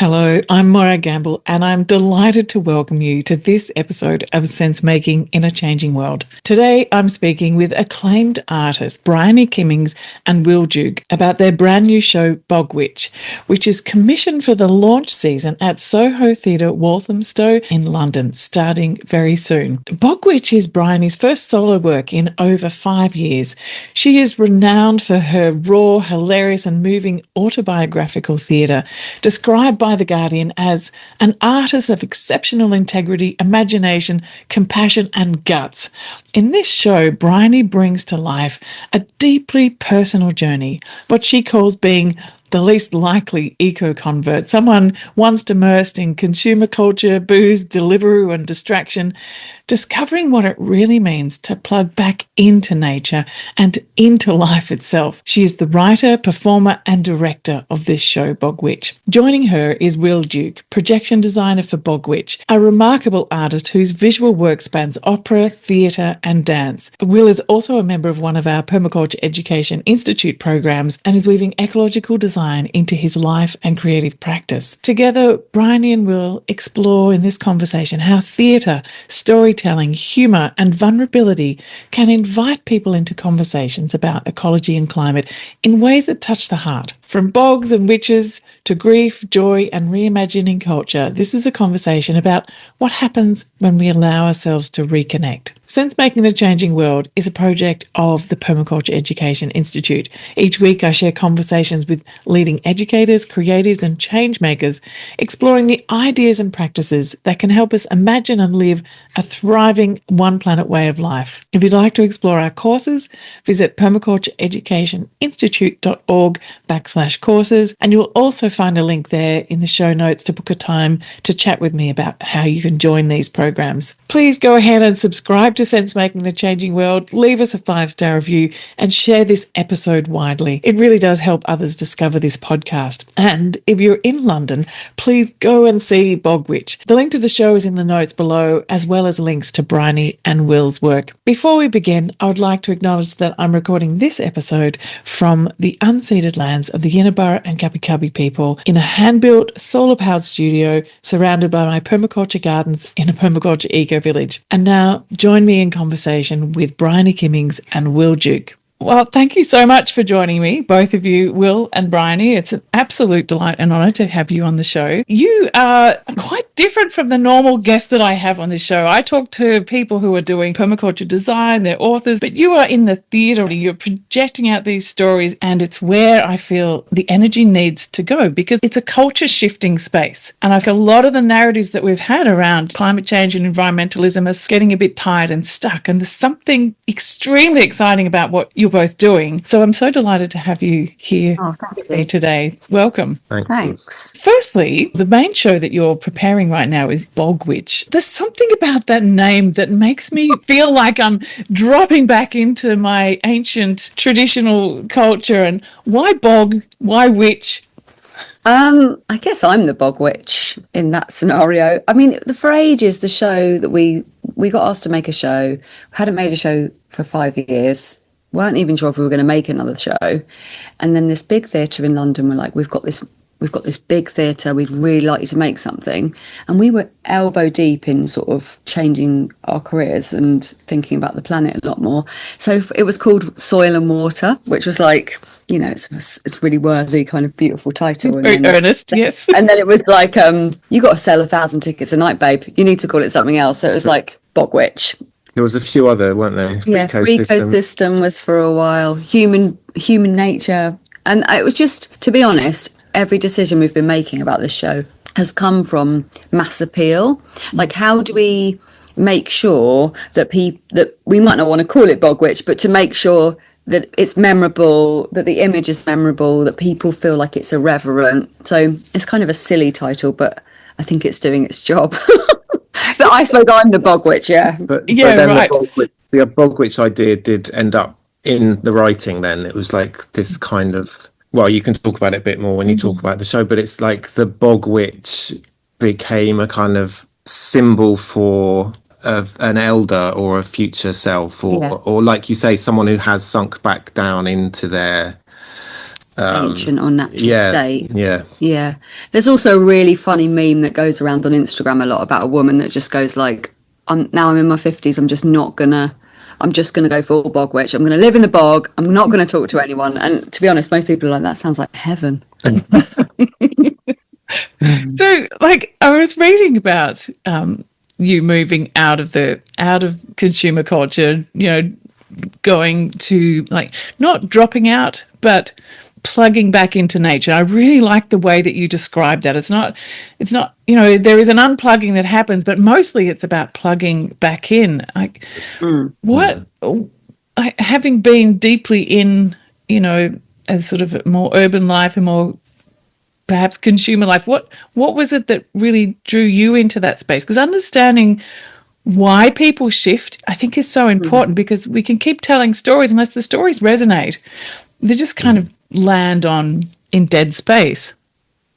Hello, I'm Morag Gamble, and I'm delighted to welcome you to this episode of Sense Making in a Changing World. Today, I'm speaking with acclaimed artists Bryony Kimmings and Will about their brand new show, Bog Witch, which is commissioned for the launch season at Soho Theatre, Walthamstow in London, starting very soon. Bog Witch is Bryony's first solo work in over 5 years. She is renowned for her raw, hilarious, and moving autobiographical theatre, described by The Guardian as an artist of exceptional integrity, imagination, compassion, and guts. In this show, Bryony brings to life a deeply personal journey, what she calls being the least likely eco-convert, someone once immersed in consumer culture, booze, Deliveroo, and distraction, discovering what it really means to plug back into nature and into life itself. She is the writer, performer, and director of this show, Bog Witch. Joining her is Will Duke, projection designer for Bog Witch, a remarkable artist whose visual work spans opera, theatre, and dance. Will is also a member of one of our Permaculture Education Institute programs and is weaving ecological design into his life and creative practice. Together, Bryony and Will explore in this conversation how theatre, storytelling, humour, and vulnerability can invite people into conversations about ecology and climate in ways that touch the heart. From bogs and witches to grief, joy, and reimagining culture, this is a conversation about what happens when we allow ourselves to reconnect. Sense Making a Changing World is a project of the Permaculture Education Institute. Each week I share conversations with leading educators, creatives, and change makers, exploring the ideas and practices that can help us imagine and live a thriving one planet way of life. If you'd like to explore our courses, visit permacultureeducation.org/courses, and you'll also find a link there in the show notes to book a time to chat with me about how you can join these programs. Please go ahead and subscribe to Sense Making the Changing World, leave us a 5-star review, and share this episode widely. It really does help others discover this podcast. And if you're in London, please go and see Bog Witch. The link to the show is in the notes below, as well as links to Bryony and Will's work. Before we begin, I would like to acknowledge that I'm recording this episode from the unceded lands of the Yinabara and Kapi people in a hand-built, solar-powered studio surrounded by my permaculture gardens in a permaculture eco-village. And now, join me in conversation with Bryony Kimmings and Will Duke. Well, thank you so much for joining me, both of you, Will and Bryony. It's an absolute delight and honour to have you on the show. You are quite different from the normal guests that I have on this show. I talk to people who are doing permaculture design, they're authors, but you are in the theatre, you're projecting out these stories, and it's where I feel the energy needs to go because it's a culture shifting space. And I feel a lot of the narratives that we've had around climate change and environmentalism are getting a bit tired and stuck. And there's something extremely exciting about what you're both doing. So I'm so delighted to have you here with me today. Welcome. Thanks. Firstly, the main show that you're preparing right now is Bog Witch. There's something about that name that makes me feel like I'm dropping back into my ancient traditional culture. And why bog? Why witch? I guess I'm the Bog Witch in that scenario. I mean, for ages, the show that we got asked to make a show, we hadn't made a show for 5 years, weren't even sure if we were going to make another show. And then this big theatre in London were like, we've got this big theatre, we'd really like you to make something. And we were elbow deep in sort of changing our careers and thinking about the planet a lot more. So it was called Soil and Water, which was like, you know, it's really worthy, kind of beautiful title. Very earnest, yes. And then it was like, you got to sell 1,000 tickets a night, babe. You need to call it something else. So it was like Bog Witch. There was a few other, weren't there? Free Code System was for a while. Human Nature. And it was just, to be honest, every decision we've been making about this show has come from mass appeal. Like, how do we make sure that that we might not want to call it Bog Witch, but to make sure that it's memorable, that the image is memorable, that people feel like it's irreverent. So it's kind of a silly title, but I think it's doing its job. But I suppose I'm the Bog Witch, yeah. But then right. The Bog Witch idea did end up in the writing then. It was like this kind of, well, you can talk about it a bit more when you talk about the show, but it's like the Bog Witch became a kind of symbol for an elder or a future self, or like you say, someone who has sunk back down into their ancient or natural yeah, state. yeah. Yeah. There's also a really funny meme that goes around on Instagram a lot about a woman that just goes like, I'm in my 50s, I'm just gonna go full bog witch. I'm gonna live in the bog. I'm not gonna talk to anyone. And to be honest, most people are like, that sounds like heaven. So, like, I was reading about you moving out of consumer culture, going to, like, not dropping out, but plugging back into nature. I really like the way that you describe that. It's not, there is an unplugging that happens, but mostly it's about plugging back in. Like, having been deeply in, a sort of more urban life and more perhaps consumer life, what was it that really drew you into that space? Because understanding why people shift, I think, is so important, because we can keep telling stories unless the stories resonate. They just kind of land in dead space.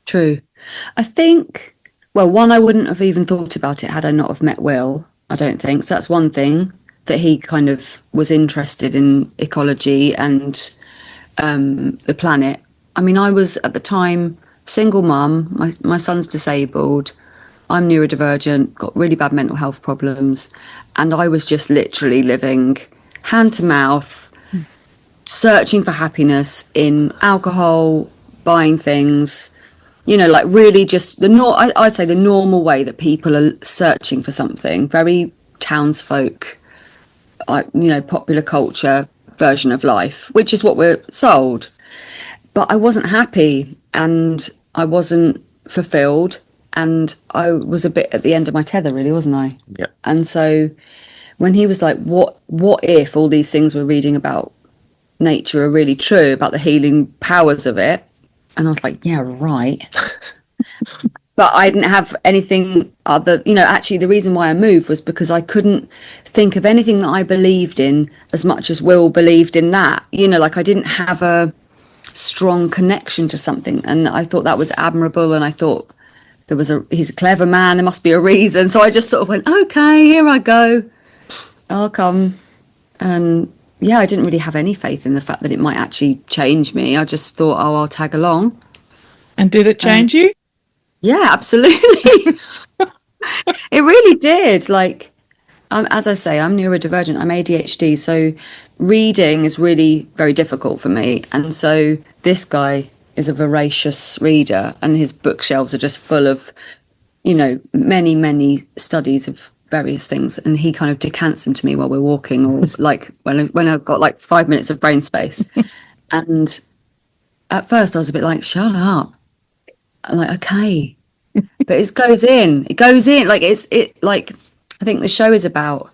True. I think, well, one, I wouldn't have even thought about it had I not have met Will, I don't think. So that's one thing, that he kind of was interested in ecology and the planet. I mean, I was at the time single mum, my son's disabled, I'm neurodivergent, got really bad mental health problems, and I was just literally living hand to mouth, searching for happiness in alcohol, buying things, like really just I'd say the normal way that people are searching for something, very townsfolk, popular culture version of life, which is what we're sold. But I wasn't happy and I wasn't fulfilled, and I was a bit at the end of my tether, really, wasn't I? Yeah. And so when he was like, what if all these things we're reading about nature are really true, about the healing powers of it? And I was like, yeah, right. But I didn't have anything other, actually the reason why I moved was because I couldn't think of anything that I believed in as much as Will believed in that. Like I didn't have a strong connection to something, and I thought that was admirable, and I thought he's a clever man, there must be a reason. So I just sort of went, okay, here I go, I'll come. And yeah, I didn't really have any faith in the fact that it might actually change me. I just thought, oh, I'll tag along. And did it change you? Yeah, absolutely. It really did. Like, as I say, I'm neurodivergent, I'm ADHD, so reading is really very difficult for me. And so this guy is a voracious reader, and his bookshelves are just full of, many, many studies of various things. And he kind of decants them to me while we're walking, or like when I've got like 5 minutes of brain space. And at first I was a bit like, shut up. I'm like, okay. But it goes in. Like like, I think the show is about,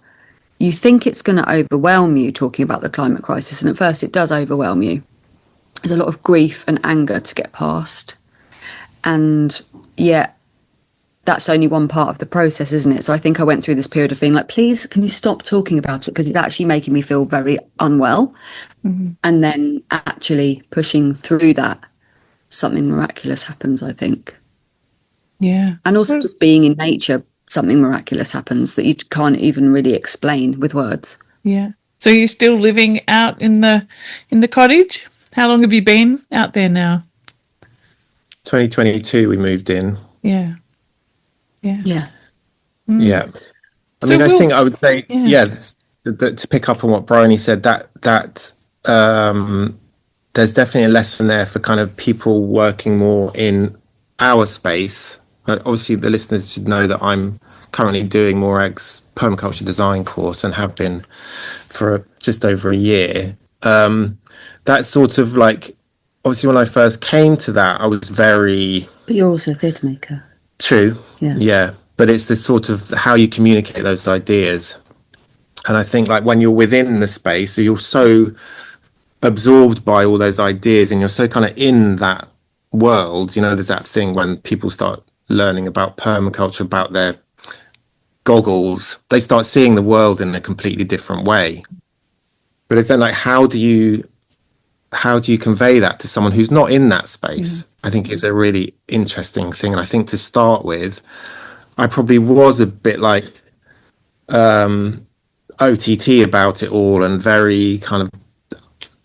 you think it's going to overwhelm you talking about the climate crisis, and at first it does overwhelm you. There's a lot of grief and anger to get past, and yet that's only one part of the process, isn't it? So I think I went through this period of being like, please, can you stop talking about it, because it's actually making me feel very unwell. And then actually pushing through that, something miraculous happens, I think. Yeah. And also just being in nature, something miraculous happens that you can't even really explain with words. Yeah. So you're still living out in the cottage? How long have you been out there now? 2022 we moved in. Yeah. Yeah. Yeah. I So mean, I think I would say, yeah. to pick up on what Bryony said, that there's definitely a lesson there for kind of people working more in our space. Obviously, the listeners should know that I'm currently doing Morag's permaculture design course, and have been for just over a year. That sort of like, obviously, when I first came to that, I was very... But you're also a theatre maker. True. Yeah. But it's this sort of how you communicate those ideas. And I think like when you're within the space, you're so absorbed by all those ideas, and you're so kind of in that world. There's that thing when people start learning about permaculture, about their goggles, they start seeing the world in a completely different way. But it's then like, how do you convey that to someone who's not in that space? I think is a really interesting thing. And I think to start with, I probably was a bit like OTT about it all, and very kind of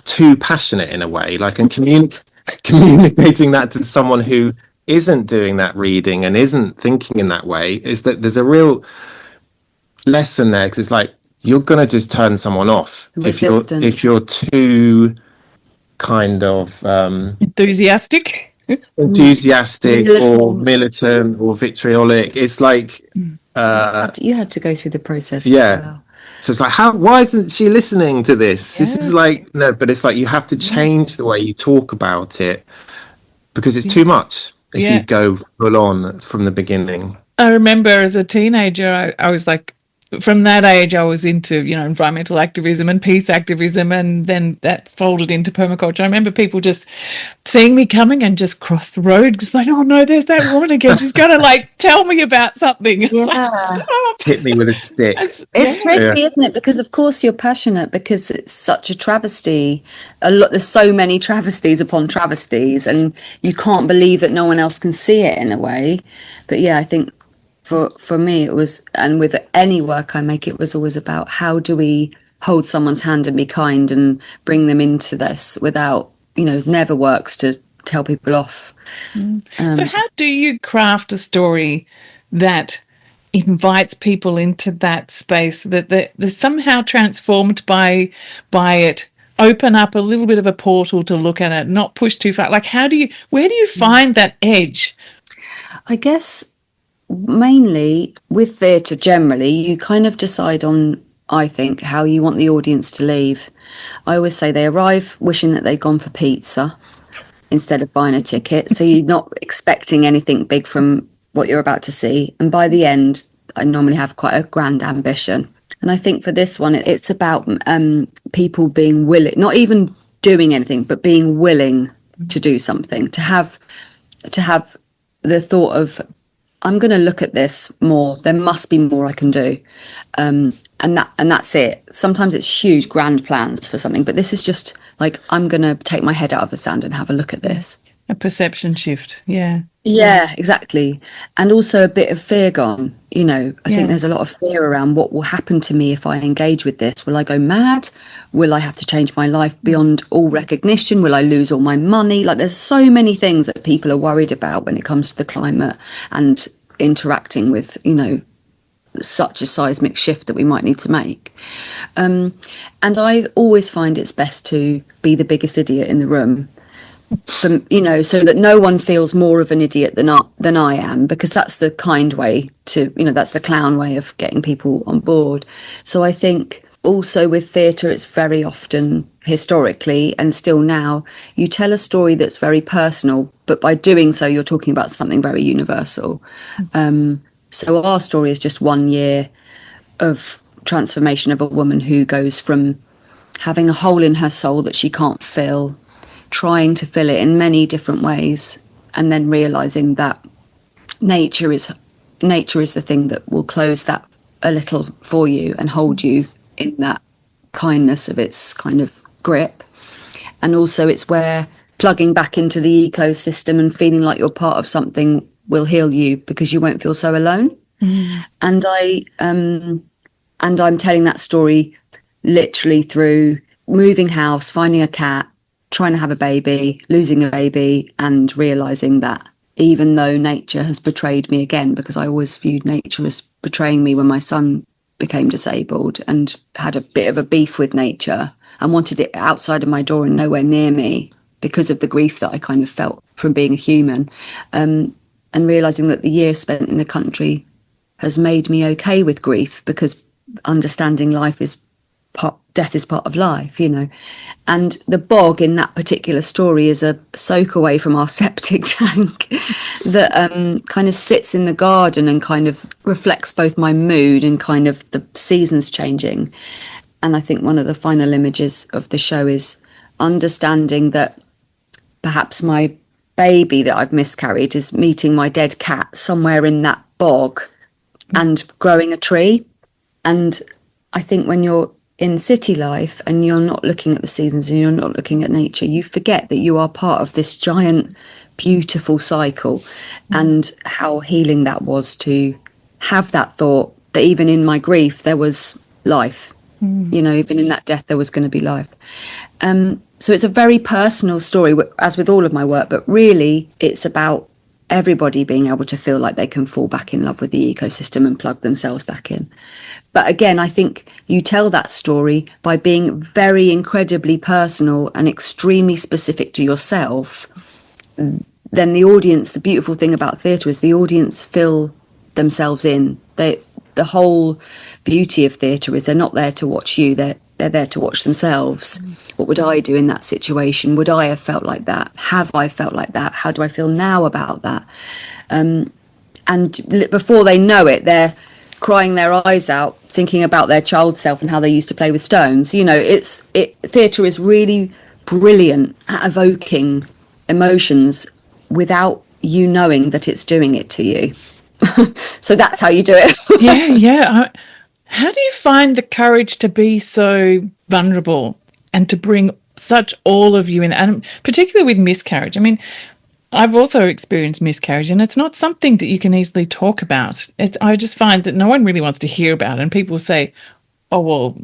too passionate in a way, like, and communicating that to someone who isn't doing that reading and isn't thinking in that way, is that there's a real lesson there, because it's like you're going to just turn someone off Resistant. if you're too kind of Enthusiastic. enthusiastic or militant or vitriolic. It's like You had to go through the process as yeah. well. So it's like, why isn't she listening to this? This is like, no, but it's like you have to change the way you talk about it, because it's too much if you go full on from the beginning. I remember as a teenager, I was like, from that age, I was into, environmental activism and peace activism, and then that folded into permaculture. I remember people just seeing me coming and just cross the road because like, oh no, there's that woman again. She's going to like tell me about something. It's like, stop. Hit me with a stick. It's tricky, isn't it? Because of course you're passionate, because it's such a travesty. There's so many travesties upon travesties, and you can't believe that no one else can see it in a way. But yeah, I think for me it was, and with any work I make, it was always about how do we hold someone's hand and be kind and bring them into this without, never works to tell people off. So how do you craft a story that invites people into that space, that they're somehow transformed by it, open up a little bit of a portal to look at it, not push too far? Like where do you find that edge? I guess mainly with theatre generally, you kind of decide on, I think, how you want the audience to leave. I always say they arrive wishing that they'd gone for pizza instead of buying a ticket. So you're not expecting anything big from what you're about to see. And by the end, I normally have quite a grand ambition. And I think for this one, it's about people being willing, not even doing anything, but being willing to do something, to have the thought of, I'm going to look at this more. There must be more I can do. And that's it. Sometimes it's huge, grand plans for something, but this is just like, I'm going to take my head out of the sand and have a look at this. A perception shift. Yeah. Yeah, exactly. And also a bit of fear gone. I think there's a lot of fear around what will happen to me if I engage with this. Will I go mad? Will I have to change my life beyond all recognition? Will I lose all my money? Like there's so many things that people are worried about when it comes to the climate and interacting with, such a seismic shift that we might need to make. And I always find it's best to be the biggest idiot in the room. So that no one feels more of an idiot than I am, because that's the kind way to, that's the clown way of getting people on board. So I think also with theatre, it's very often historically and still now, you tell a story that's very personal, but by doing so, you're talking about something very universal. So our story is just 1 year of transformation of a woman who goes from having a hole in her soul that she can't fill, trying to fill it in many different ways, and then realizing that nature is the thing that will close that a little for you and hold you in that kindness of its kind of grip. And also it's where plugging back into the ecosystem and feeling like you're part of something will heal you, because you won't feel so alone. And I'm telling that story literally through moving house, finding a cat, trying to have a baby, losing a baby, and realizing that even though nature has betrayed me again, because I always viewed nature as betraying me when my son became disabled, and had a bit of a beef with nature and wanted it outside of my door and nowhere near me because of the grief that I kind of felt from being a human. And realizing that the year spent in the country has made me okay with grief, because understanding death is part of life, And the bog in that particular story is a soak away from our septic tank that kind of sits in the garden and kind of reflects both my mood and kind of the seasons changing. And I think one of the final images of the show is understanding that perhaps my baby that I've miscarried is meeting my dead cat somewhere in that bog and growing a tree. And I think when you're in city life and you're not looking at the seasons and you're not looking at nature, you forget that you are part of this giant, beautiful cycle. And how healing that was to have that thought that even in my grief, there was life. Even in that death, there was going to be life. So it's a very personal story, as with all of my work, but really it's about everybody being able to feel like they can fall back in love with the ecosystem and plug themselves back in. But again, I think you tell that story by being very incredibly personal and extremely specific to yourself. Then the audience, the beautiful thing about theatre is the audience fill themselves in. The whole beauty of theatre is they're not there to watch you, they're there to watch themselves. What would I do in that situation? Would I have felt like that? Have I felt like that? How do I feel now about that? And before they know it, they're crying their eyes out, thinking about their child self and how they used to play with stones. You know, theatre is really brilliant at evoking emotions without you knowing that it's doing it to you. So that's how you do it. Yeah. How do you find the courage to be so vulnerable and to bring such all of you in, and particularly with miscarriage? I mean, I've also experienced miscarriage, and it's not something that you can easily talk about. I just find that no one really wants to hear about it, and people say, oh, well,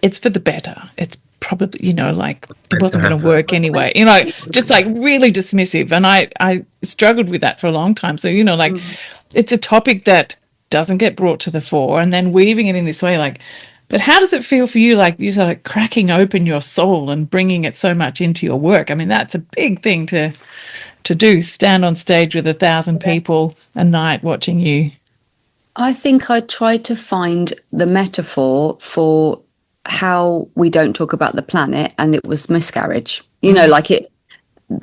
it's for the better. It's probably, you know, like it wasn't going to work anyway, you know, just like really dismissive. And I struggled with that for a long time. So, you know, like it's a topic that doesn't get brought to the fore, and then weaving it in this way, like, but how does it feel for you? Like you sort of cracking open your soul and bringing it so much into your work. I mean, that's a big thing to do, stand on stage with 1,000 people a night watching you. I think I tried to find the metaphor for how we don't talk about the planet, and it was miscarriage. You know, like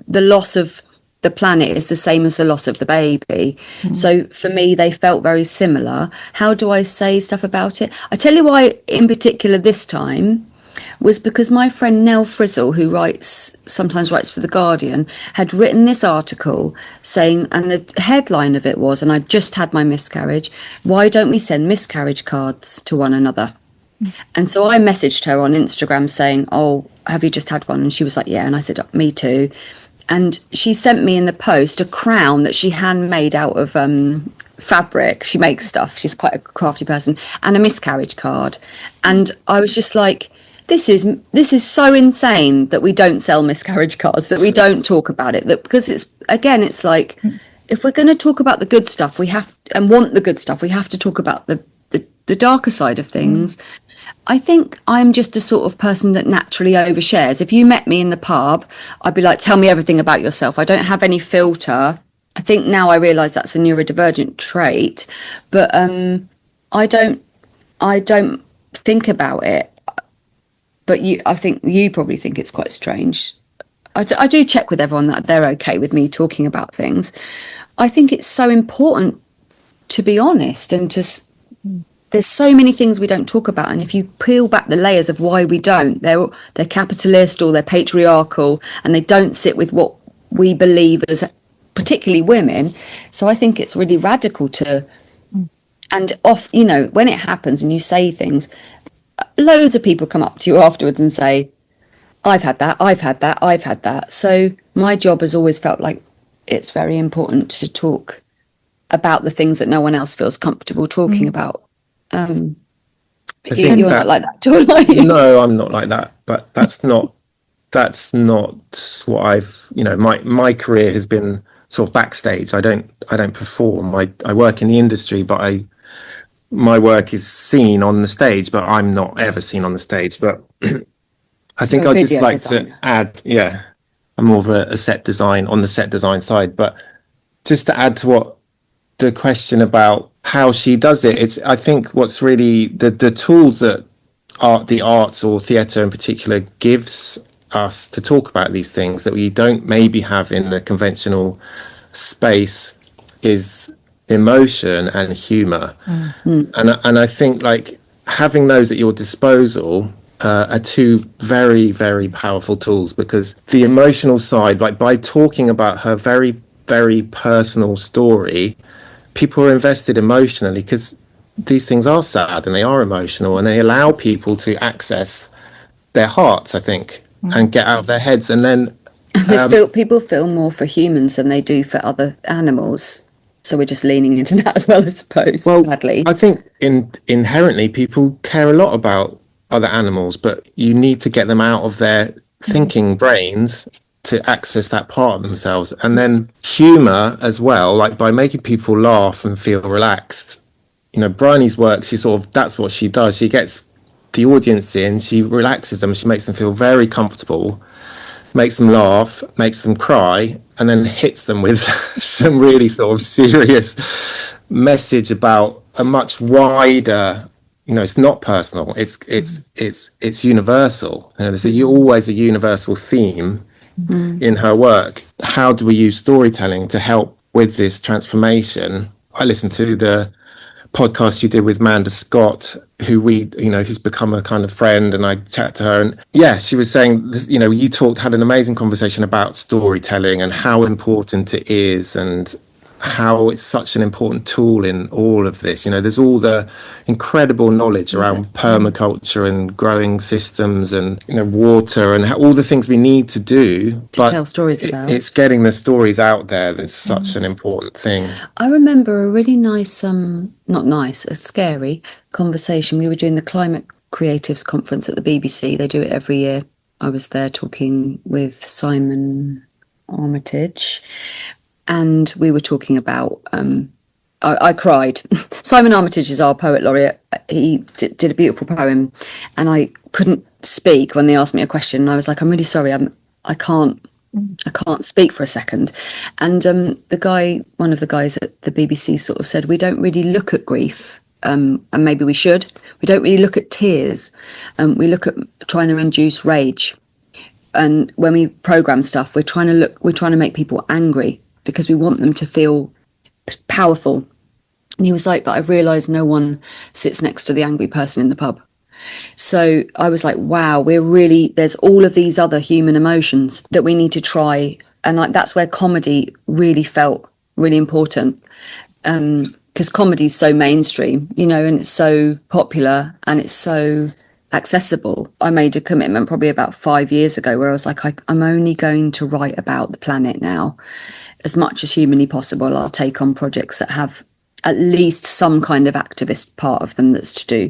the loss of the planet is the same as the loss of the baby. So for me, they felt very similar. How do I say stuff about it? I tell you why in particular this time was because my friend Nell Frizzle, who sometimes writes for The Guardian, had written this article saying, and the headline of it was, and I just had my miscarriage, why don't we send miscarriage cards to one another? And so I messaged her on Instagram saying, oh, have you just had one? And she was like, yeah. And I said, me too. And she sent me in the post a crown that she handmade out of fabric. She makes stuff. She's quite a crafty person. And a miscarriage card. And I was just like, this is so insane that we don't sell miscarriage cards, that we don't talk about it. That because it's like, if we're going to talk about the good stuff, we have and want the good stuff, we have to talk about the darker side of things. I think I'm just a sort of person that naturally overshares. If you met me in the pub, I'd be like, tell me everything about yourself. I don't have any filter. I think now I realise that's a neurodivergent trait, but I don't think about it. But I think you probably think it's quite strange. I do check with everyone that they're okay with me talking about things. I think it's so important to be honest and there's so many things we don't talk about, and if you peel back the layers of why we don't, they're capitalist or they're patriarchal, and they don't sit with what we believe as particularly women. So I think it's really radical you know, when it happens and you say things, loads of people come up to you afterwards and say, I've had that, I've had that, I've had that. So my job has always felt like it's very important to talk about the things that no one else feels comfortable talking about. You're not like that, too, are you? No, I'm not like that. But that's not what I've. You know, my career has been sort of backstage. I don't perform. I work in the industry, but my work is seen on the stage, but I'm not ever seen on the stage. But I think I just like to add. Yeah, I'm more of a set design on the set design side, but just to add to what the question about how she does it, I think what's really the tools that the arts or theatre in particular gives us to talk about these things that we don't maybe have in the conventional space is emotion and humour. And I think like having those at your disposal are two very, very powerful tools, because the emotional side, like by talking about her very, very personal story, people are invested emotionally because these things are sad and they are emotional, and they allow people to access their hearts, I think, and get out of their heads. And then people feel more for humans than they do for other animals. So we're just leaning into that as well, I suppose. Well, sadly, I think inherently people care a lot about other animals, but you need to get them out of their thinking brains to access that part of themselves. And then humour as well, like by making people laugh and feel relaxed. You know, Bryony's work, that's what she does. She gets the audience in, she relaxes them, she makes them feel very comfortable, makes them laugh, makes them cry, and then hits them with some really sort of serious message about a much wider, you know, it's not personal, it's universal. You know, there's always a universal theme in her work. How do we use storytelling to help with this transformation? I listened to the podcast you did with Manda Scott, who's become a kind of friend, and I chat to her, and she was saying this, you know, had an amazing conversation about storytelling and how important it is, and how it's such an important tool in all of this. You know, there's all the incredible knowledge around permaculture and growing systems and, you know, water and all the things we need to do to tell stories about. It's getting the stories out there that's such an important thing. I remember a really nice, not nice, a scary conversation. We were doing the Climate Creatives Conference at the BBC. They do it every year. I was there talking with Simon Armitage, and we were talking about, I cried. Simon Armitage is our poet laureate. He did a beautiful poem, and I couldn't speak when they asked me a question. And I was like, I'm really sorry, I can't speak for a second. And one of the guys at the BBC sort of said, we don't really look at grief, and maybe we should. We don't really look at tears. We look at trying to induce rage. And when we program stuff, we're trying to make people angry, because we want them to feel powerful. And he was like, but I've realised no one sits next to the angry person in the pub. So I was like, wow, there's all of these other human emotions that we need to try. And like, that's where comedy really felt really important. Because comedy is so mainstream, you know, and it's so popular and it's so accessible. I made a commitment probably about 5 years ago where I was like, I'm only going to write about the planet now. As much as humanly possible, I'll take on projects that have at least some kind of activist part of them that's to do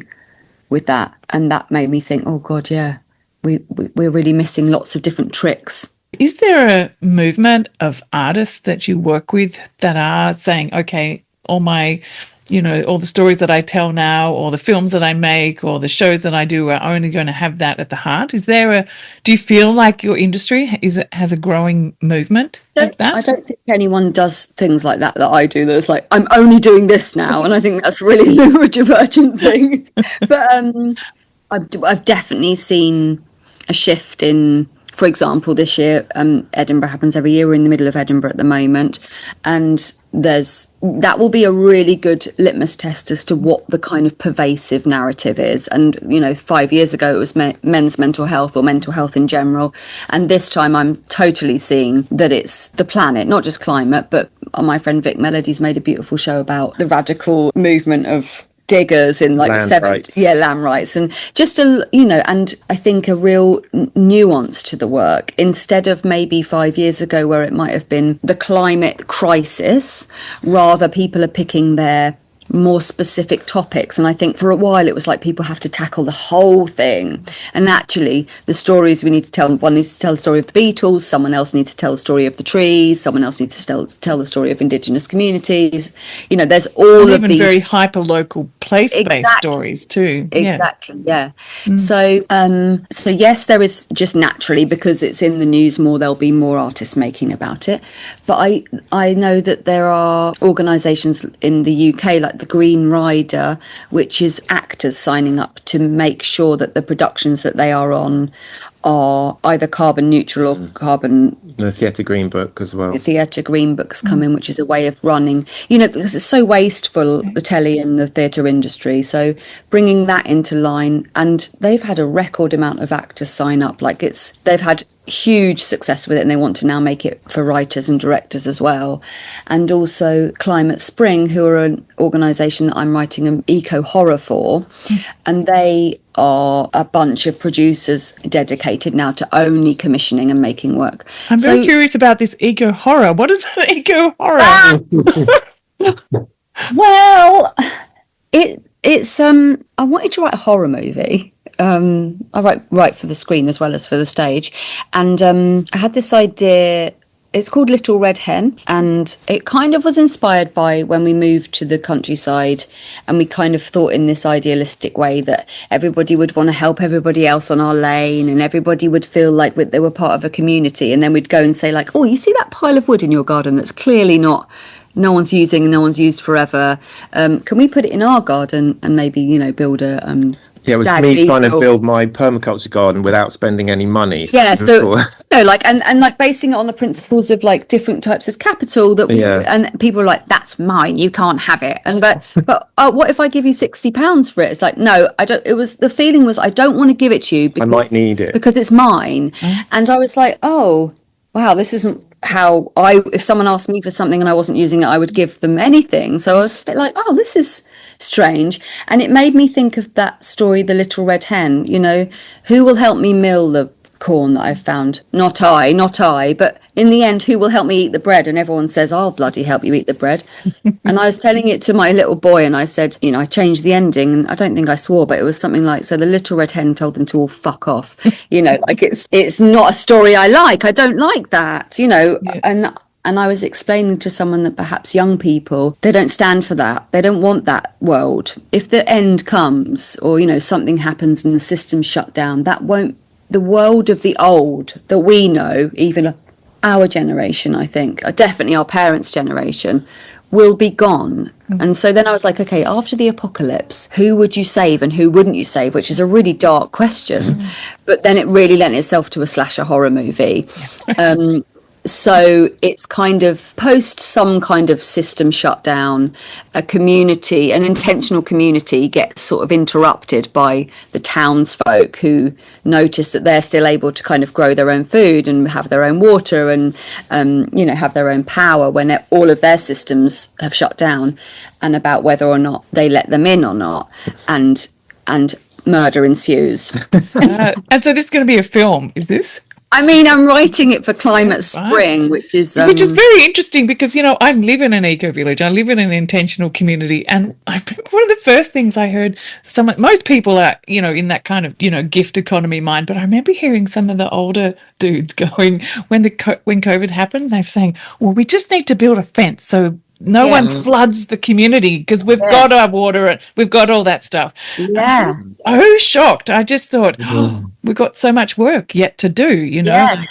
with that. And that made me think, oh God, yeah, we're really missing lots of different tricks. Is there a movement of artists that you work with that are saying, okay, all the stories that I tell now, or the films that I make, or the shows that I do are only going to have that at the heart? Do you feel like your industry has a growing movement like that? I don't think anyone does things like that I do. That's like, I'm only doing this now. And I think that's a really neurodivergent thing. But I've definitely seen a shift in, for example, this year, Edinburgh happens every year. We're in the middle of Edinburgh at the moment. And that will be a really good litmus test as to what the kind of pervasive narrative is. And, you know, 5 years ago, it was men's mental health or mental health in general. And this time I'm totally seeing that it's the planet, not just climate, but my friend Vic Melody's made a beautiful show about the radical movement of diggers in like land the 70s. rights. Yeah, land rights. And just and I think a real nuance to the work, instead of maybe 5 years ago where it might have been the climate crisis, rather people are picking their more specific topics. And I think for a while it was like people have to tackle the whole thing, and actually the stories we need to tell, one needs to tell the story of the Beatles, someone else needs to tell the story of the trees, someone else needs to tell the story of indigenous communities. You know, there's all of these very hyper local place-based stories too. Exactly, yeah. So yes, there is, just naturally, because it's in the news more, there'll be more artists making about it. But I know that there are organisations in the UK like the Green Rider, which is actors signing up to make sure that the productions that they are on are either carbon neutral or carbon. The Theatre Green Book as well. The Theatre Green Book's coming, which is a way of running, you know, because it's so wasteful, the telly and the theatre industry. So bringing that into line, and they've had a record amount of actors sign up. Like they've had huge success with it, and they want to now make it for writers and directors as well. And also Climate Spring, who are an organisation that I'm writing an eco horror for, and they are a bunch of producers dedicated now to only commissioning and making work. I'm very curious about this eco horror. What is an eco horror? Well, it's I wanted to write a horror movie. I write for the screen as well as for the stage, and I had this idea. It's called Little Red Hen, and it kind of was inspired by when we moved to the countryside, and we kind of thought in this idealistic way that everybody would want to help everybody else on our lane, and everybody would feel like they were part of a community. And then we'd go and say like, oh, you see that pile of wood in your garden that's clearly no one's using and no one's used forever. Can we put it in our garden and maybe, build a it was me trying to build my permaculture garden without spending any money. Yeah, so and like basing it on the principles of like different types of capital that and people are like, that's mine, you can't have it. And but what if I give you £60 for it? It's like, no, I don't. The feeling was I don't want to give it to you because I might need it because it's mine. And I was like, oh wow, this isn't how if someone asked me for something and I wasn't using it, I would give them anything. So I was a bit like, oh, this is strange. And it made me think of that story, The Little Red Hen, who will help me mill the corn that I've found? Not I, but in the end, who will help me eat the bread? And everyone says, I'll bloody help you eat the bread. And I was telling it to my little boy, and I said, I changed the ending, and I don't think I swore, but it was something like, so the little red hen told them to all fuck off. Like it's not a story I like. I don't like that, And I was explaining to someone that perhaps young people, they don't stand for that. They don't want that world. If the end comes or, something happens and the system's shut down, the world of the old that we know, even our generation, I think, definitely our parents' generation, will be gone. And so then I was like, okay, after the apocalypse, who would you save and who wouldn't you save? Which is a really dark question. But then it really lent itself to a slasher horror movie. So it's kind of post some kind of system shutdown, an intentional community gets sort of interrupted by the townsfolk who notice that they're still able to kind of grow their own food and have their own water and, have their own power when all of their systems have shut down, and about whether or not they let them in or not. And murder ensues. And so this is going to be a film, is this? I mean, I'm writing it for Climate Spring, which is very interesting because, I live in an eco-village. I live in an intentional community. And I remember one of the first things I heard, most people are, in that kind of, gift economy mind. But I remember hearing some of the older dudes going, when COVID happened, they were saying, well, we just need to build a fence so no one floods the community because we've got our water and we've got all that stuff. Yeah. Oh, shocked. I just thought, we've got so much work yet to do, Yeah.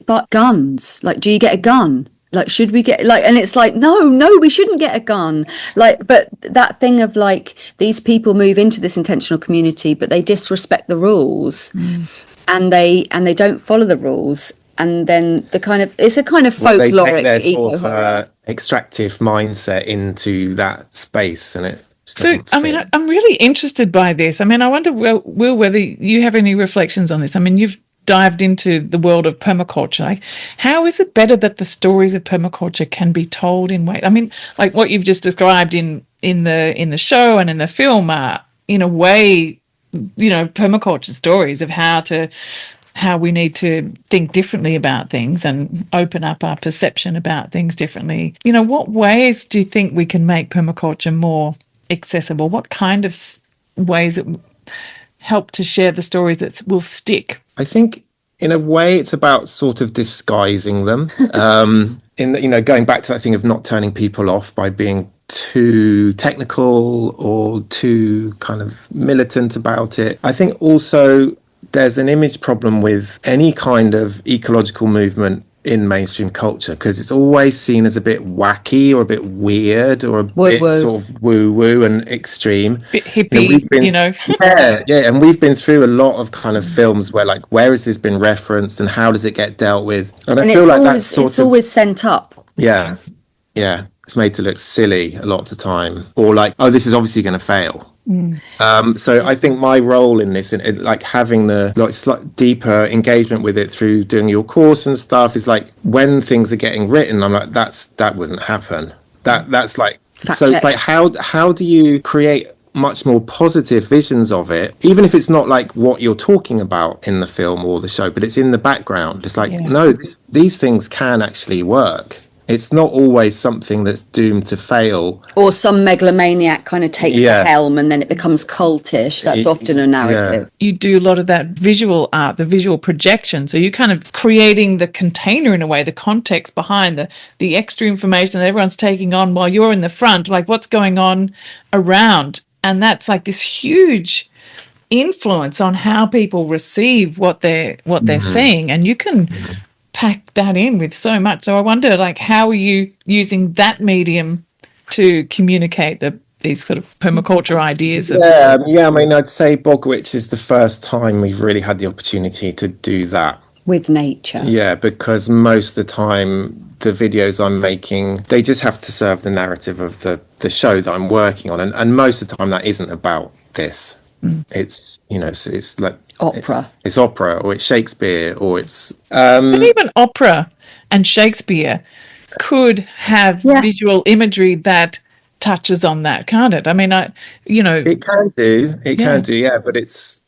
But guns, like, do you get a gun? Like, should we get and it's like, no, we shouldn't get a gun. Like, but that thing of like, these people move into this intentional community, but they disrespect the rules and they don't follow the rules. And then it's a kind of folkloric they take their sort of extractive mindset into that space, and it. So, I mean, I'm really interested by this. I mean, I wonder, Will, whether you have any reflections on this. I mean, you've dived into the world of permaculture. Like, how is it better that the stories of permaculture can be told in ways? I mean, like what you've just described in the show and in the film are, in a way, permaculture stories of how we need to think differently about things and open up our perception about things differently. What ways do you think we can make permaculture more accessible? What kind of ways that help to share the stories that will stick? I think in a way it's about sort of disguising them. Going back to that thing of not turning people off by being too technical or too kind of militant about it. I think also there's an image problem with any kind of ecological movement in mainstream culture because it's always seen as a bit wacky or a bit weird or a bit sort of woo-woo and extreme. Bit hippie, Yeah, and we've been through a lot of kind of films where, like, where has this been referenced and how does it get dealt with? And I feel like that's sort of... It's always sent up. Yeah. It's made to look silly a lot of the time. Or like, oh, this is obviously going to fail. So I think my role in this, like having the slight deeper engagement with it through doing your course and stuff, is like when things are getting written, I'm like, that wouldn't happen. That's like, so it's like, how do you create much more positive visions of it, even if it's not like what you're talking about in the film or the show, but it's in the background. It's like, no, these things can actually work it's not always something that's doomed to fail. Or some megalomaniac kind of takes the helm and then it becomes cultish. That's often a narrative. You do a lot of that visual art, the visual projection. So you're kind of creating the container in a way, the context behind the extra information that everyone's taking on while you're in the front, like what's going on around. And that's like this huge influence on how people receive what they're seeing. And you can pack that in with so much. So I wonder, like, how are you using that medium to communicate these sort of permaculture ideas? I mean, I'd say Bog Witch is the first time we've really had the opportunity to do that. With nature. Yeah, because most of the time, the videos I'm making, they just have to serve the narrative of the show that I'm working on. And most of the time, that isn't about this. It's, it's like opera. It's opera, or it's Shakespeare, or it's but even opera and Shakespeare could have visual imagery that touches on that, can't it? I mean, it can do, but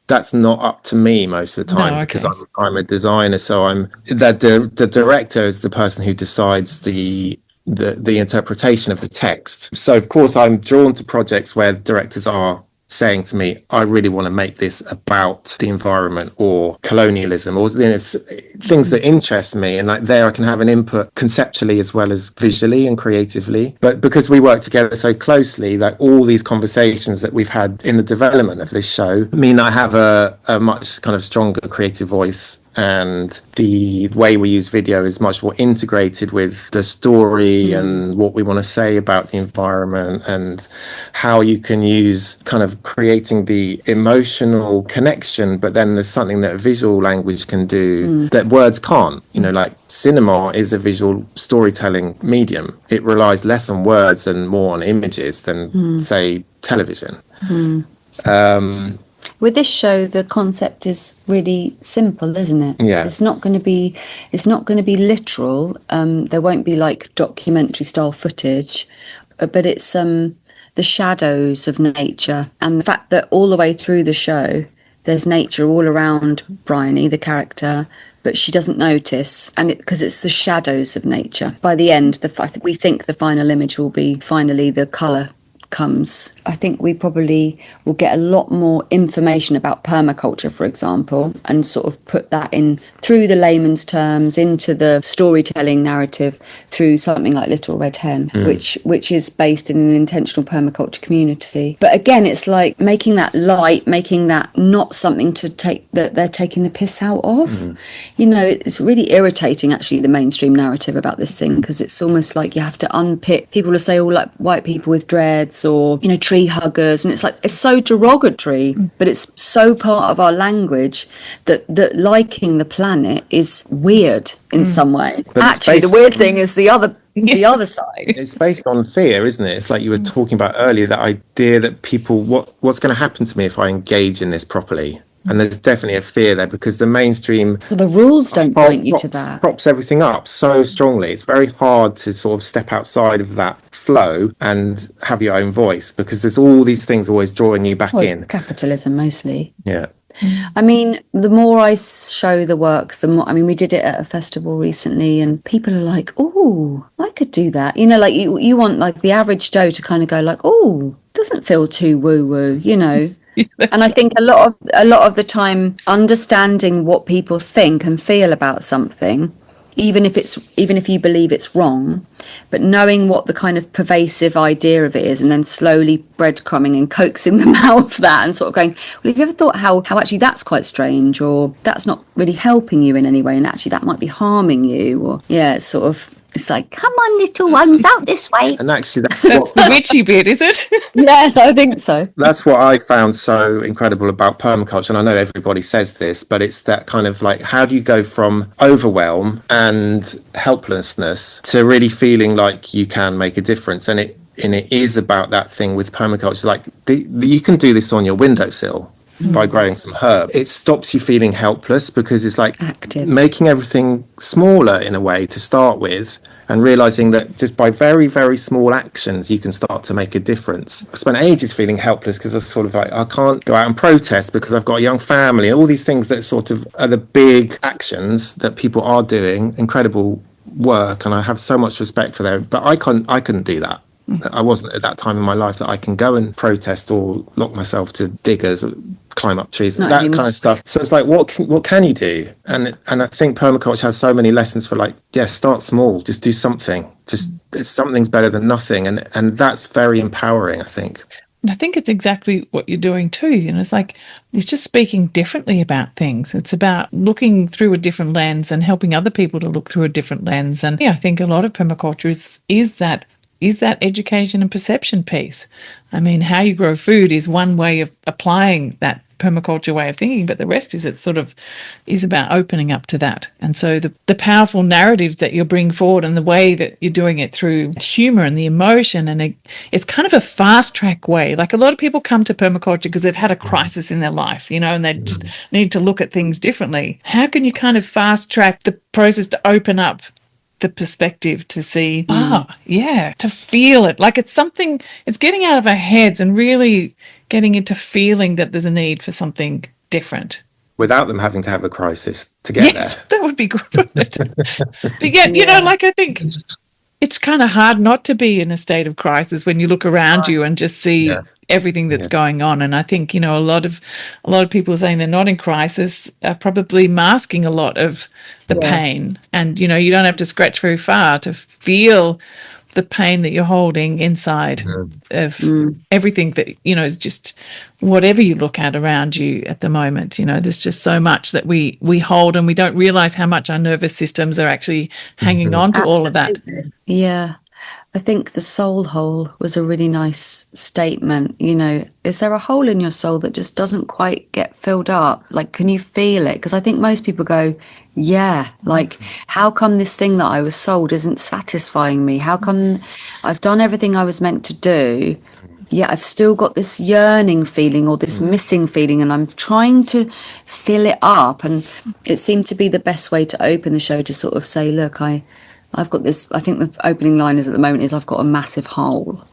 that's not up to me most of the time, because I'm a designer. So the director is the person who decides the interpretation of the text. So of course I'm drawn to projects where directors are saying to me, I really want to make this about the environment or colonialism, or things that interest me, and like there I can have an input conceptually as well as visually and creatively. But because we work together so closely, like all these conversations that we've had in the development of this show mean I have a much kind of stronger creative voice, and the way we use video is much more integrated with the story and what we want to say about the environment, and how you can use kind of creating the emotional connection, but then there's something that visual language can do that words can't. Like cinema is a visual storytelling medium. It relies less on words and more on images than say television. With this show, the concept is really simple, isn't it? Yeah. It's not going to be literal. There won't be like documentary style footage, but it's the shadows of nature, and the fact that all the way through the show there's nature all around Bryony, the character, but she doesn't notice, and because it's the shadows of nature. By the end, we think the final image will be finally the colour comes. I think we probably will get a lot more information about permaculture, for example, and sort of put that in through the layman's terms into the storytelling narrative through something like Little Red Hen, which is based in an intentional permaculture community. But again, it's like making that light, making that not something to take that they're taking the piss out of. It's really irritating actually, the mainstream narrative about this thing, because it's almost like you have to unpick. People will say, like white people with dreads, or tree huggers, and it's like, it's so derogatory, but it's so part of our language that liking the planet is weird in some way. But actually the weird thing is the other side. It's based on fear, isn't it? It's like you were talking about earlier, that idea that people, what's going to happen to me if I engage in this properly? And there's definitely a fear there, because the mainstream... Well, the rules don't point you to that. Props everything up so strongly. It's very hard to sort of step outside of that flow and have your own voice, because there's all these things always drawing you back in. Capitalism, mostly. Yeah. I mean, the more I show the work, the more... I mean, we did it at a festival recently, and people are like, oh, I could do that. Like you want like the average Joe to kind of go like, oh, doesn't feel too woo-woo, And I think a lot of the time, understanding what people think and feel about something, even if you believe it's wrong, but knowing what the kind of pervasive idea of it is, and then slowly breadcrumbing and coaxing them out of that, and sort of going, well, have you ever thought how actually that's quite strange, or that's not really helping you in any way, and actually that might be harming you, or it's sort of... It's like, come on, little ones, out this way. And actually, that's the witchy bit, is it? Yes, I think so. That's what I found so incredible about permaculture. And I know everybody says this, but it's that kind of like, how do you go from overwhelm and helplessness to really feeling like you can make a difference? And it is about that thing with permaculture. Like, you can do this on your windowsill. By growing some herb, it stops you feeling helpless, because it's like active, making everything smaller in a way to start with, and realizing that just by very, very small actions you can start to make a difference. I spent ages feeling helpless, because I was sort of like, I can't go out and protest because I've got a young family, and all these things that sort of are the big actions that people are doing, incredible work, and I have so much respect for them. But I couldn't do that. I wasn't at that time in my life that I can go and protest or lock myself to diggers, climb up trees, Not that anymore. kind of stuff. So it's like, what can you do? And I think permaculture has so many lessons for, like, start small, just do something. Just something's better than nothing, and that's very empowering, I think. And I think it's exactly what you're doing too. It's like, it's just speaking differently about things. It's about looking through a different lens and helping other people to look through a different lens. And I think a lot of permaculture is that education and perception piece. I mean, how you grow food is one way of applying that permaculture way of thinking, but the rest is about opening up to that. And so the powerful narratives that you bring forward and the way that you're doing it through humour and the emotion, and it's kind of a fast track way. Like, a lot of people come to permaculture because they've had a crisis in their life, and they just need to look at things differently. How can you kind of fast track the process to open up the perspective to see, to feel it? Like, it's getting out of our heads and really getting into feeling that there's a need for something different. Without them having to have a crisis to get there. That would be good, wouldn't it? But yet, I think it's kind of hard not to be in a state of crisis when you look around you and just see everything that's going on. And I think, a lot of people saying they're not in crisis are probably masking a lot of the pain. And, you don't have to scratch very far to feel the pain that you're holding inside of everything that, is just whatever you look at around you at the moment. There's just so much that we hold, and we don't realize how much our nervous systems are actually hanging on to all of that. Yeah. I think the soul hole was a really nice statement. Is there a hole in your soul that just doesn't quite get filled up? Like, can you feel it? Because I think most people go, like, how come this thing that I was sold isn't satisfying me? How come I've done everything I was meant to do? Yeah, I've still got this yearning feeling or this missing feeling, and I'm trying to fill it up. And it seemed to be the best way to open the show, to sort of say, look, I've got this. I think the opening line is, at the moment, is I've got a massive hole,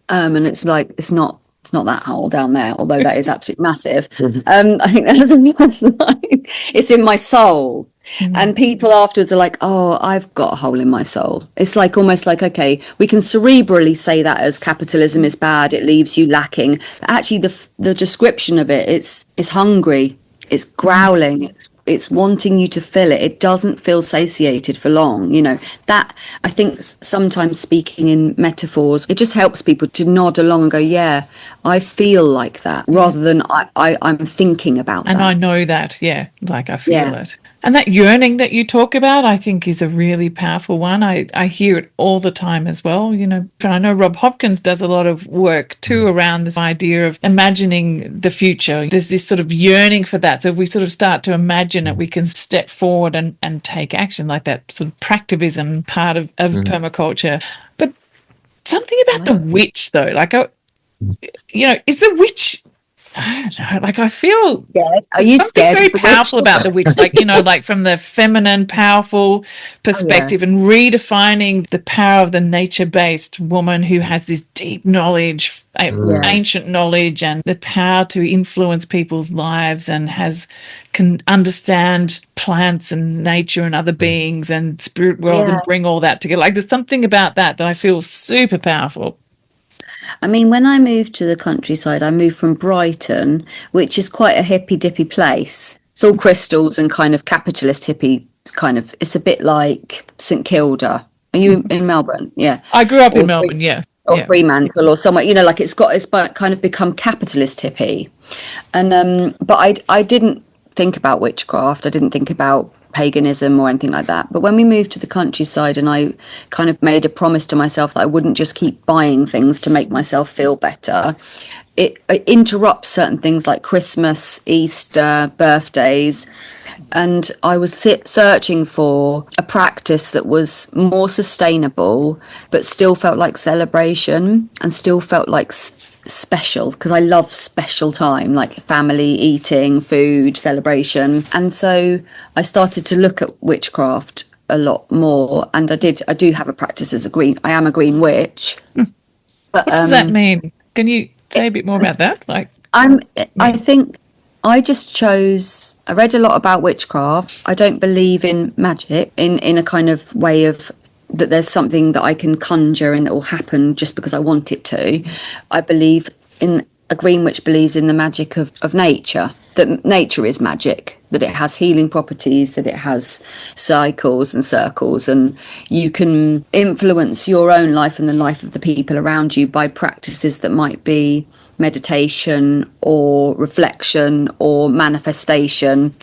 and it's like, it's not that hole down there, although that is absolutely massive. I think that is a nice line. It's in my soul, and people afterwards are like, "Oh, I've got a hole in my soul." It's like, almost like, okay, we can cerebrally say that as capitalism is bad, it leaves you lacking. But actually, the description of it, it's hungry, it's growling, it's wanting you to fill it. It doesn't feel satiated for long. That, I think, sometimes speaking in metaphors, it just helps people to nod along and go, yeah, I feel like that, rather than I'm thinking about that. And I know that, like, I feel it. And that yearning that you talk about, I think, is a really powerful one. I hear it all the time as well. And I know Rob Hopkins does a lot of work too around this idea of imagining the future. There's this sort of yearning for that. So if we sort of start to imagine it, we can step forward and take action, like that sort of practivism part of permaculture. But something about the witch, though, like, is the witch... I don't know, like, I feel scared. Are you scared? Very powerful about the witch, like, like from the feminine, powerful perspective, and redefining the power of the nature-based woman who has this deep knowledge, ancient knowledge, and the power to influence people's lives, and can understand plants and nature and other beings and spirit world, and bring all that together. Like, there's something about that I feel super powerful. I mean, when I moved to the countryside, I moved from Brighton, which is quite a hippy-dippy place. It's all crystals and kind of capitalist hippie kind of. It's a bit like St Kilda. Are you in Melbourne? Yeah. I grew up in Melbourne, Or Fremantle or somewhere, like, it's kind of become capitalist hippie. And but I didn't think about witchcraft. I didn't think about paganism or anything like that. But when we moved to the countryside, and I kind of made a promise to myself that I wouldn't just keep buying things to make myself feel better, it interrupts certain things like Christmas, Easter, birthdays. And I was searching for a practice that was more sustainable, but still felt like celebration and still felt like special, because I love special time, like family, eating, food, celebration. And so I started to look at witchcraft a lot more, and I do have a practice as I am a green witch. But what does that mean? Can you say a bit more about that? Like, I think I just chose, I read a lot about witchcraft. I don't believe in magic in a kind of way of that there's something that I can conjure and that will happen just because I want it to. I believe in a green witch believes in the magic of nature, that nature is magic, that it has healing properties, that it has cycles and circles, and you can influence your own life and the life of the people around you by practices that might be meditation or reflection or manifestation.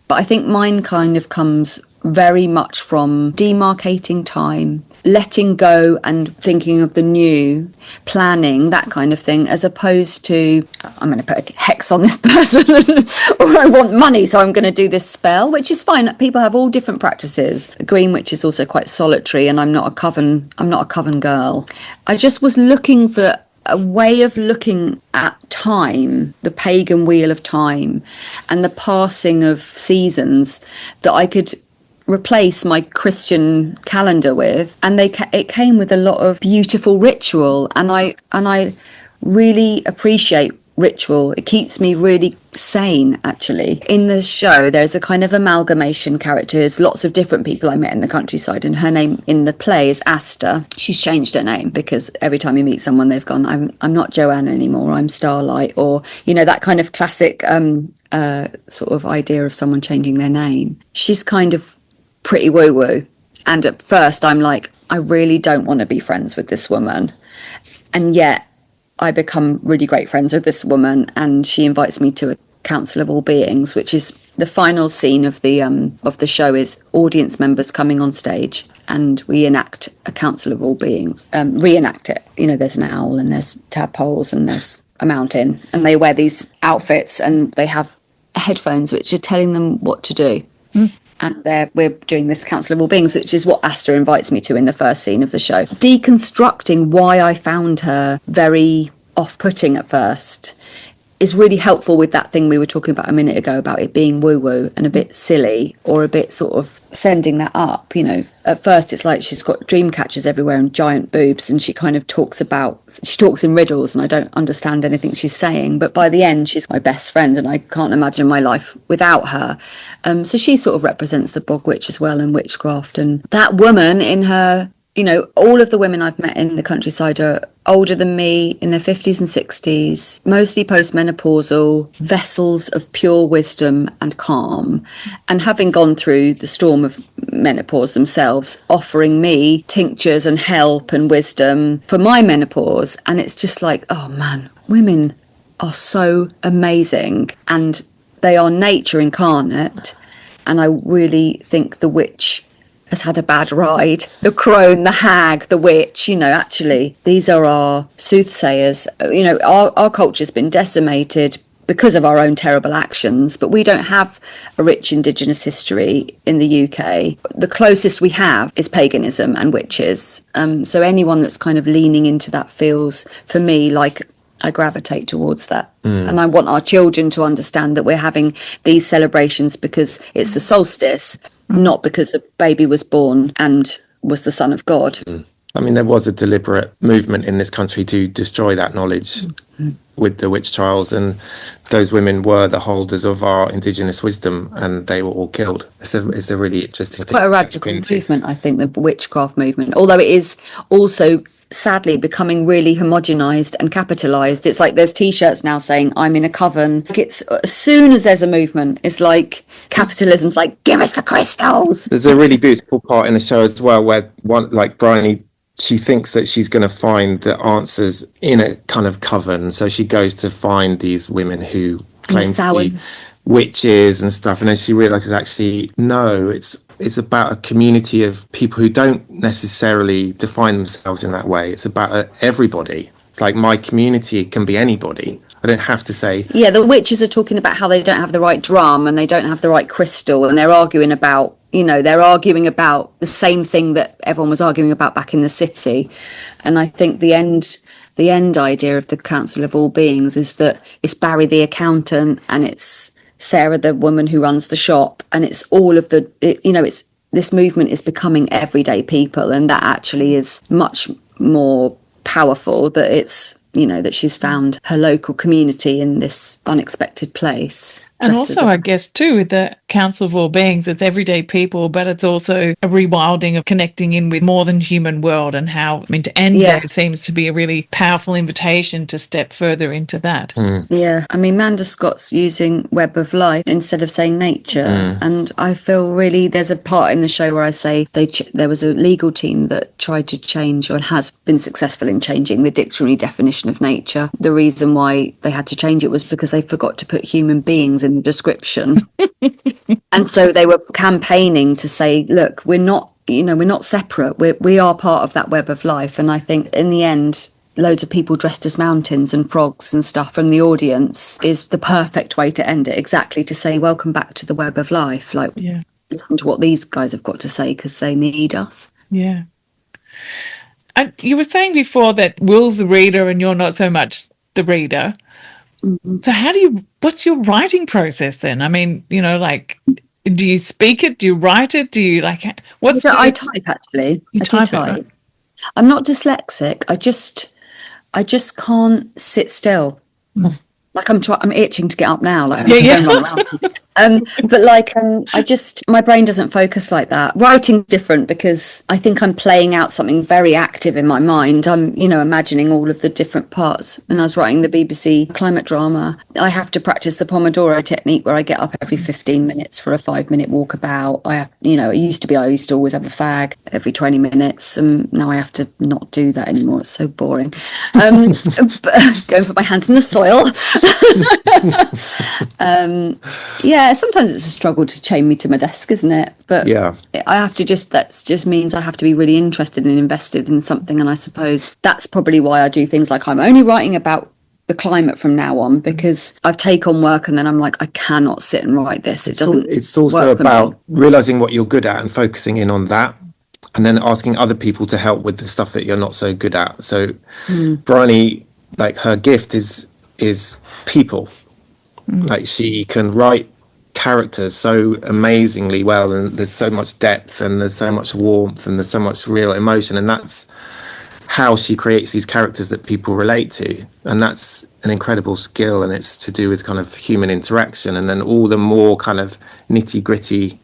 But I think mine kind of comes very much from demarcating time, letting go and thinking of the new, planning, that kind of thing, as opposed to, I'm going to put a hex on this person or I want money, so I'm going to do this spell, which is fine. People have all different practices. The green witch is also quite solitary, and I'm not a coven girl. I just was looking for a way of looking at time, the pagan wheel of time, and the passing of seasons that I could replace my Christian calendar with, and it came with a lot of beautiful ritual, and I really appreciate ritual. It keeps me really sane, actually. In the show, there's a kind of amalgamation character. There's lots of different people I met in the countryside, and her name in the play is Asta. She's changed her name because every time you meet someone, they've gone, I'm not Joanne anymore, I'm Starlight, or, you know, that kind of classic sort of idea of someone changing their name. She's kind of pretty woo-woo, and at first I'm like, I really don't want to be friends with this woman, and yet I become really great friends with this woman, and she invites me to a council of all beings, which is the final scene of the show, is audience members coming on stage and we enact a council of all beings, reenact it. You know, there's an owl and there's tadpoles and there's a mountain, and they wear these outfits and they have headphones which are telling them what to do. And we're doing this council of all beings, which is what Asta invites me to in the first scene of the show. Deconstructing why I found her very off-putting at first is really helpful with that thing we were talking about a minute ago about it being woo-woo and a bit silly, or a bit sort of sending that up. You know, at first it's like she's got dream catchers everywhere and giant boobs, and she kind of talks in riddles, and I don't understand anything she's saying, but by the end she's my best friend and I can't imagine my life without her. So she sort of represents the Bog Witch as well, and witchcraft. And that woman in her, you know, all of the women I've met in the countryside are older than me, in their 50s and 60s, mostly postmenopausal, vessels of pure wisdom and calm, and having gone through the storm of menopause themselves, offering me tinctures and help and wisdom for my menopause. And it's just like, oh man, women are so amazing, and they are nature incarnate. And I really think the witch has had a bad ride. The crone, the hag, the witch, you know, actually, these are our soothsayers. You know, our culture's been decimated because of our own terrible actions, but we don't have a rich Indigenous history in the UK. The closest we have is paganism and witches. So anyone that's kind of leaning into that feels, for me, like I gravitate towards that. And I want our children to understand that we're having these celebrations because it's the solstice, not because a baby was born and was the son of God. I mean, there was a deliberate movement in this country to destroy that knowledge with the witch trials, and those women were the holders of our Indigenous wisdom, and they were all killed. It's a really interesting thing. Quite a radical movement, I think, the witchcraft movement, although it is also sadly becoming really homogenized and capitalized. It's like there's t-shirts now saying I'm in a coven. It's as soon as there's a movement, it's like capitalism's like, give us the crystals. There's a really beautiful part in the show as well where one, like Bryony, she thinks that she's going to find the answers in a kind of coven, so she goes to find these women who claim to be witches and stuff, and then she realizes actually no, it's about a community of people who don't necessarily define themselves in that way. It's about everybody. It's like my community can be anybody. I don't have to say. Yeah, the witches are talking about how they don't have the right drum and they don't have the right crystal, and they're arguing about, you know, the same thing that everyone was arguing about back in the city. And I think the end idea of the Council of All Beings is that it's Barry the accountant and it's Sarah the woman who runs the shop, and it's all of it's this movement is becoming everyday people, and that actually is much more powerful, that it's, you know, that she's found her local community in this unexpected place. And also, I guess, too, with the Council of All Beings, it's everyday people, but it's also a rewilding of connecting in with more than human world, and how, I mean, to end there seems to be a really powerful invitation to step further into that. Yeah, I mean, Manda Scott's using web of life instead of saying nature. And I feel really, there's a part in the show where I say there was a legal team that tried to change, or has been successful in changing, the dictionary definition of nature. The reason why they had to change it was because they forgot to put human beings in the description. And so they were campaigning to say, look, we're not separate. We are part of that web of life. And I think in the end, loads of people dressed as mountains and frogs and stuff from the audience is the perfect way to end it. Exactly, to say, welcome back to the web of life. Like, listen to what these guys have got to say, because they need us. Yeah. And you were saying before that Will's the reader and you're not so much the reader. So what's your writing process then? I mean, like, do you speak it? Do you write it? Do you I type, actually. You type it, right? I'm not dyslexic. I just can't sit still. Like I'm itching to get up now. Like I'm run around. But my brain doesn't focus like that. Writing's different because I think I'm playing out something very active in my mind. I'm, imagining all of the different parts. When I was writing the BBC climate drama, I have to practice the Pomodoro technique, where I get up every 15 minutes for a 5-minute walkabout. I used to always have a fag every 20 minutes, and now I have to not do that anymore. It's so boring. Going for my hands in the soil. Sometimes it's a struggle to chain me to my desk, isn't it? But I have to that just means I have to be really interested and invested in something. And I suppose that's probably why I do things like I'm only writing about the climate from now on, because I've taken on work and then I'm like, I cannot sit and write this. It's also about realizing what you're good at and focusing in on that, and then asking other people to help with the stuff that you're not so good at. So Bryony, like, her gift is people. Like, she can write characters so amazingly well, and there's so much depth and there's so much warmth and there's so much real emotion, and that's how she creates these characters that people relate to. And that's an incredible skill, and it's to do with kind of human interaction, and then all the more kind of nitty-gritty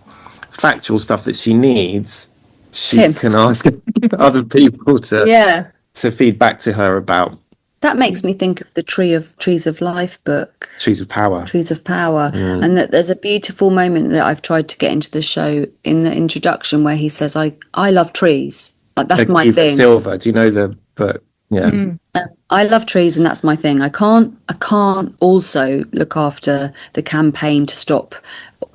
factual stuff that she needs, she can ask other people to feed back to her about. That makes me think of the Trees of Life book. Trees of Power. And that there's a beautiful moment that I've tried to get into the show in the introduction, where he says, I love trees. Like, that's my thing. Silver. Do you know the book? Yeah. I love trees, and that's my thing. I can't also look after the campaign to stop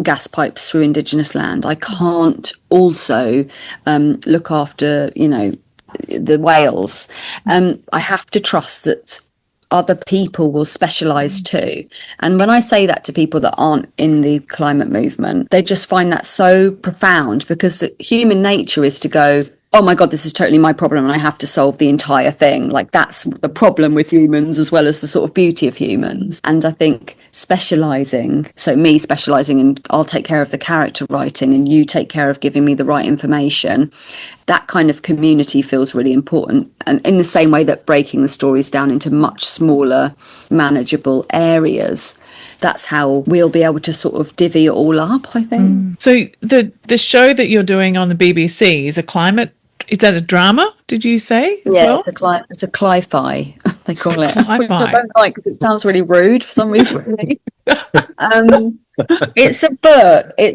gas pipes through Indigenous land. I can't also look after, the whales. I have to trust that other people will specialize too. And when I say that to people that aren't in the climate movement, they just find that so profound, because the human nature is to go, oh my God, this is totally my problem and I have to solve the entire thing. Like, that's the problem with humans, as well as the sort of beauty of humans. And I think specializing, so me specializing in, I'll take care of the character writing and you take care of giving me the right information, that kind of community feels really important. And in the same way that breaking the stories down into much smaller, manageable areas, that's how we'll be able to sort of divvy it all up, I think. So the show that you're doing on the BBC is a climate. Is that a drama, did you say? Well? It's a cli-fi, they call it. Which I don't like, because it sounds really rude for some reason. It's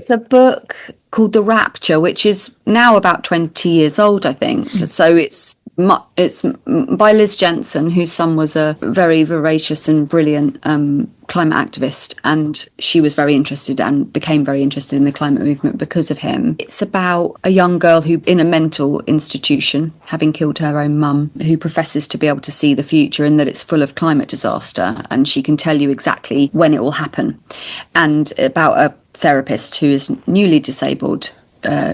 a book called The Rapture, which is now about 20 years old, I think. So it's by Liz Jensen, whose son was a very voracious and brilliant climate activist, and she was very interested and became very interested in the climate movement because of him. It's about a young girl who, in a mental institution, having killed her own mum, who professes to be able to see the future and that it's full of climate disaster, and she can tell you exactly when it will happen. And about a therapist who is newly disabled,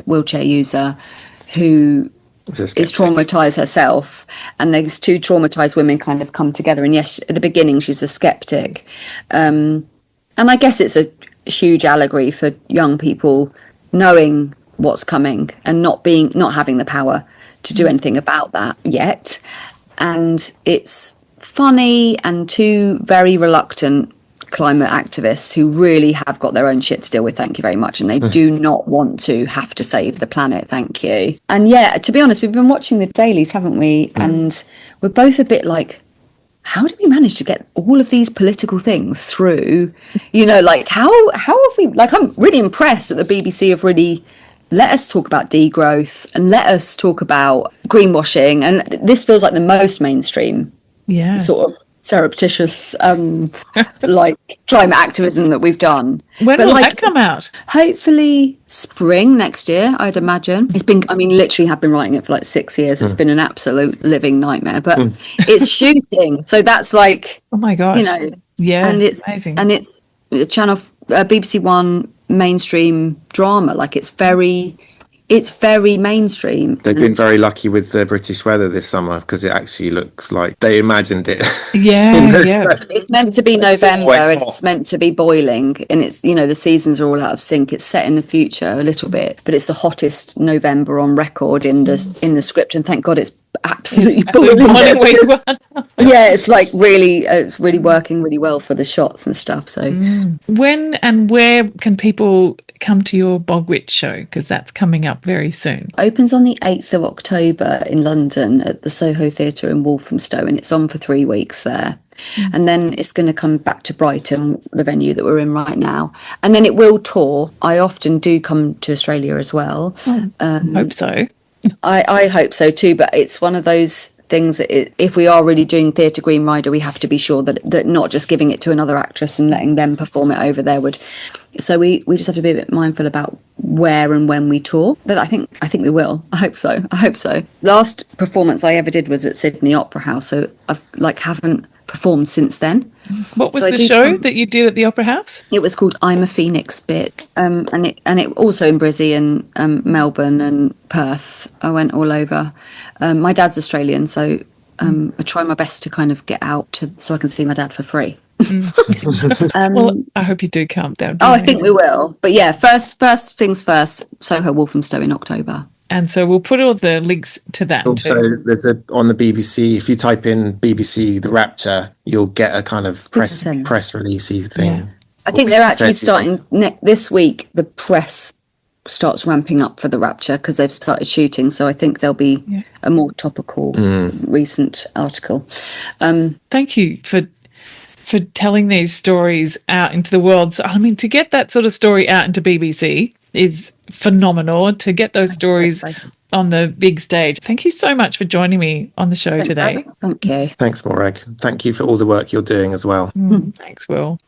wheelchair user, who is traumatized herself, and these two traumatized women kind of come together. And yes, at the beginning she's a skeptic, and I guess it's a huge allegory for young people knowing what's coming and not having the power to do anything about that yet. And it's funny, and two very reluctant climate activists who really have got their own shit to deal with, thank you very much, and they do not want to have to save the planet, thank you. And yeah, to be honest, we've been watching the dailies, haven't we? And we're both a bit like, how do we manage to get all of these political things through? You know, like how have we, like, I'm really impressed that the BBC have really let us talk about degrowth and let us talk about greenwashing, and this feels like the most mainstream sort of surreptitious like climate activism that we've done. When will that come out? Hopefully spring next year, I'd imagine. It's been, I mean, literally have been writing it for like 6 years. It's been an absolute living nightmare, but it's shooting, so that's like, oh my gosh, you know, and it's amazing, and it's a channel, BBC One mainstream drama. Like it's very mainstream. They've been very lucky with the British weather this summer, because it actually looks like they imagined it. It's meant to be November, and it's meant to be boiling, and it's, you know, the seasons are all out of sync. It's set in the future a little bit, but it's the hottest November on record in the script, and thank God it's absolutely boiling. Yeah, it's like really, it's really working really well for the shots and stuff. So when and where can people come to your Bog Witch show, because that's coming up very soon? Opens on the 8th of October in London at the Soho Theatre in Walthamstow, and it's on for 3 weeks there. And then it's going to come back to Brighton, the venue that we're in right now, and then it will tour. I often do come to Australia as well. Hope so. I hope so too, but it's one of those things that if we are really doing Theatre Green Rider, we have to be sure that not just giving it to another actress and letting them perform it over there would. So we just have to be a bit mindful about where and when we tour. But I think we will. I hope so. Last performance I ever did was at Sydney Opera House, so I've haven't performed since then. What was the show that you did at the Opera House? It was called I'm a Phoenix Bit, and it also in Brizzy and Melbourne and Perth. I went all over. My dad's Australian, so I try my best to kind of get out so I can see my dad for free. Well, I hope you do come down. I think we will. But yeah, first things first, Soho Walthamstow in October. And so we'll put all the links to that. Also, there's on the BBC, if you type in BBC The Rapture, you'll get a kind of press releasey thing. Yeah. I think they're actually starting this week. The press starts ramping up for The Rapture because they've started shooting. So I think there'll be a more topical recent article. Thank you for telling these stories out into the world. So, I mean, to get that sort of story out into BBC is phenomenal, to get those stories on the big stage. Thank you so much for joining me on the show today. Thank you. Thanks, Morag. Thank you for all the work you're doing as well. Thanks, Will.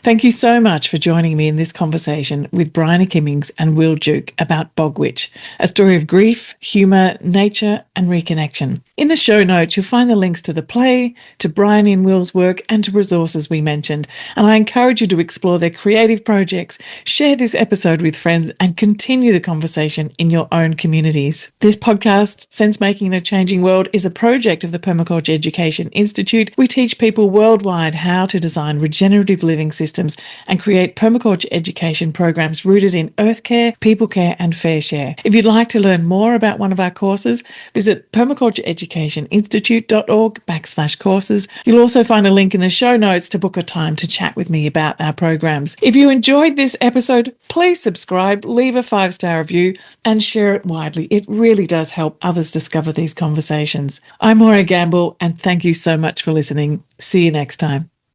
Thank you so much for joining me in this conversation with Bryony Kimmings and Will Duke about Bog Witch, a story of grief, humour, nature and reconnection. In the show notes, you'll find the links to the play, to Bryony and Will's work and to resources we mentioned. And I encourage you to explore their creative projects, share this episode with friends and continue the conversation in your own communities. This podcast, Sense Making in a Changing World, is a project of the Permaculture Education Institute. We teach people worldwide how to design regenerative living systems and create permaculture education programs rooted in earth care, people care and fair share. If you'd like to learn more about one of our courses, visit permacultureeducationinstitute.org/courses. You'll also find a link in the show notes to book a time to chat with me about our programs. If you enjoyed this episode, please subscribe, leave a 5-star review and share it widely. It really does help others discover these conversations. I'm Morag Gamble and thank you so much for listening. See you next time.